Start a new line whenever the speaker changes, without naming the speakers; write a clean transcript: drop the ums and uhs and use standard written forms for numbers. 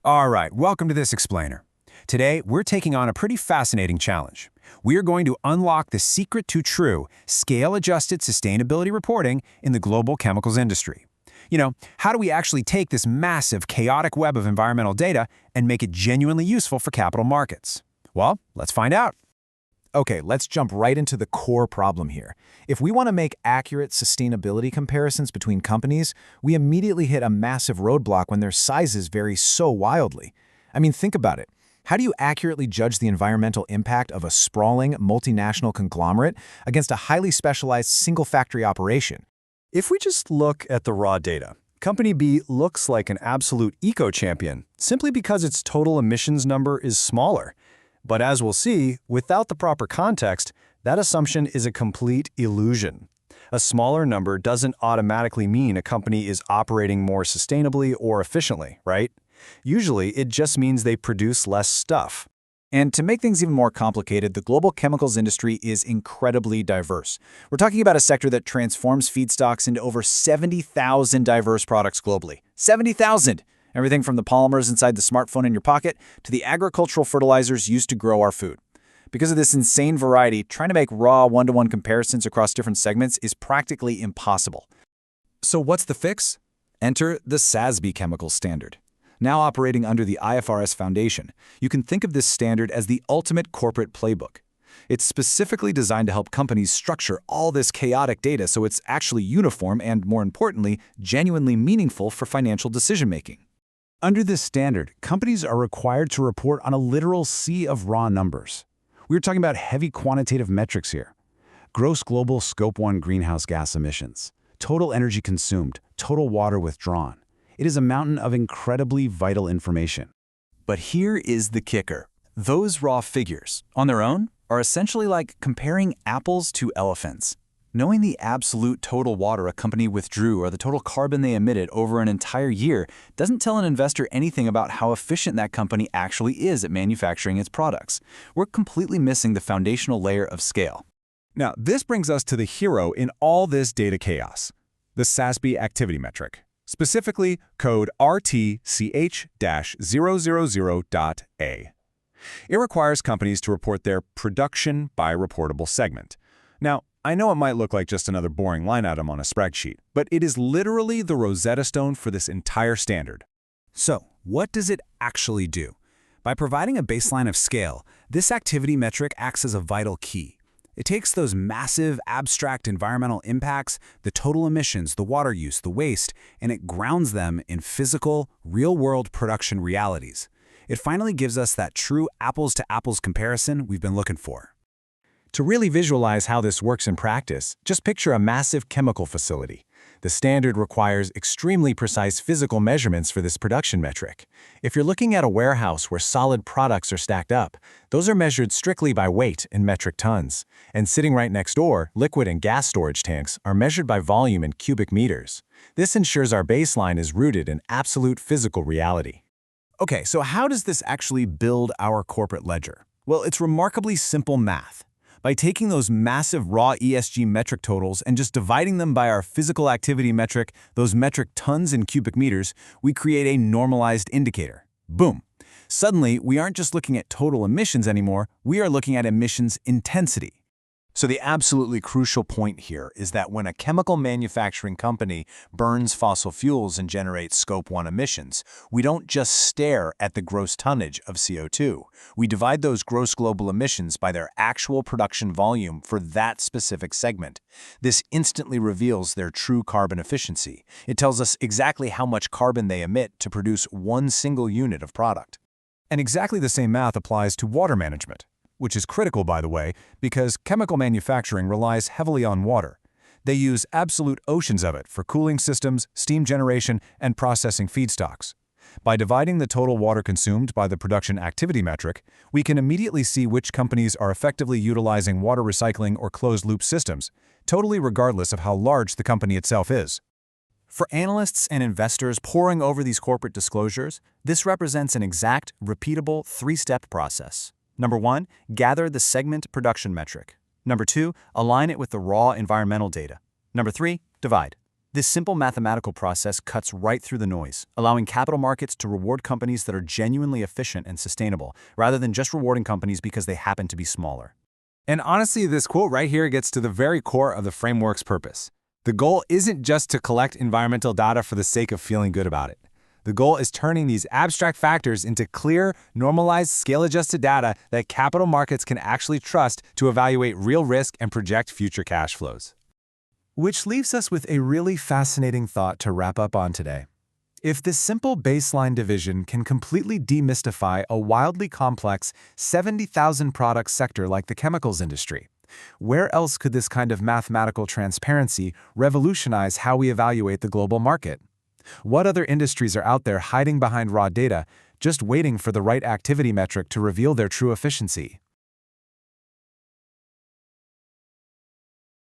All right, welcome to this explainer. Today, we're taking on a pretty fascinating challenge. We are going to unlock the secret to true, scale-adjusted sustainability reporting in the global chemicals industry. How do we actually take this massive, chaotic web of environmental data and make it genuinely useful for capital markets? Well, let's find out.
Okay, let's jump right into the core problem here. If we want to make accurate sustainability comparisons between companies, we immediately hit a massive roadblock when their sizes vary so wildly. I mean, think about it. How do you accurately judge the environmental impact of a sprawling, multinational conglomerate against a highly specialized single-factory operation?
If we just look at the raw data, Company B looks like an absolute eco-champion simply because its total emissions number is smaller. But as we'll see, without the proper context, that assumption is a complete illusion. A smaller number doesn't automatically mean a company is operating more sustainably or efficiently, right? Usually, it just means they produce less stuff.
And to make things even more complicated, the global chemicals industry is incredibly diverse. We're talking about a sector that transforms feedstocks into over 70,000 diverse products globally. 70,000! Everything from the polymers inside the smartphone in your pocket to the agricultural fertilizers used to grow our food. Because of this insane variety, trying to make raw one-to-one comparisons across different segments is practically impossible.
So what's the fix? Enter the SASB chemical standard. Now operating under the IFRS Foundation, you can think of this standard as the ultimate corporate playbook. It's specifically designed to help companies structure all this chaotic data so it's actually uniform and, more importantly, genuinely meaningful for financial decision-making.
Under this standard, companies are required to report on a literal sea of raw numbers. We're talking about heavy quantitative metrics here. Gross global Scope 1 greenhouse gas emissions, total energy consumed, total water withdrawn. It is a mountain of incredibly vital information.
But here is the kicker. Those raw figures, on their own, are essentially like comparing apples to elephants. Knowing the absolute total water a company withdrew or the total carbon they emitted over an entire year doesn't tell an investor anything about how efficient that company actually is at manufacturing its products. We're completely missing the foundational layer of scale.
Now, this brings us to the hero in all this data chaos, the SASB activity metric, specifically code RTCH-000.A. It requires companies to report their production by reportable segment. Now, I know it might look like just another boring line item on a spreadsheet, but it is literally the Rosetta Stone for this entire standard.
So, what does it actually do? By providing a baseline of scale, this activity metric acts as a vital key. It takes those massive, abstract environmental impacts, the total emissions, the water use, the waste, and it grounds them in physical, real-world production realities. It finally gives us that true apples-to-apples comparison we've been looking for. To really visualize how this works in practice, just picture a massive chemical facility. The standard requires extremely precise physical measurements for this production metric. If you're looking at a warehouse where solid products are stacked up, those are measured strictly by weight in metric tons. And sitting right next door, liquid and gas storage tanks are measured by volume in cubic meters. This ensures our baseline is rooted in absolute physical reality. Okay, so how does this actually build our corporate ledger? Well, it's remarkably simple math. By taking those massive raw ESG metric totals and just dividing them by our physical activity metric, those metric tons in cubic meters, we create a normalized indicator. Boom. Suddenly, we aren't just looking at total emissions anymore, we are looking at emissions intensity.
So the absolutely crucial point here is that when a chemical manufacturing company burns fossil fuels and generates Scope 1 emissions, we don't just stare at the gross tonnage of CO2. We divide those gross global emissions by their actual production volume for that specific segment. This instantly reveals their true carbon efficiency. It tells us exactly how much carbon they emit to produce one single unit of product.
And exactly the same math applies to water management, which is critical, by the way, because chemical manufacturing relies heavily on water. They use absolute oceans of it for cooling systems, steam generation, and processing feedstocks. By dividing the total water consumed by the production activity metric, we can immediately see which companies are effectively utilizing water recycling or closed-loop systems, totally regardless of how large the company itself is.
For analysts and investors poring over these corporate disclosures, this represents an exact, repeatable three-step process. Number 1, gather the segment production metric. Number 2, align it with the raw environmental data. Number 3, divide. This simple mathematical process cuts right through the noise, allowing capital markets to reward companies that are genuinely efficient and sustainable, rather than just rewarding companies because they happen to be smaller.
And honestly, this quote right here gets to the very core of the framework's purpose. The goal isn't just to collect environmental data for the sake of feeling good about it. The goal is turning these abstract factors into clear, normalized, scale-adjusted data that capital markets can actually trust to evaluate real risk and project future cash flows. Which leaves us with a really fascinating thought to wrap up on today. If this simple baseline division can completely demystify a wildly complex 70,000 product sector like the chemicals industry, where else could this kind of mathematical transparency revolutionize how we evaluate the global market? What other industries are out there hiding behind raw data, just waiting for the right activity metric to reveal their true efficiency?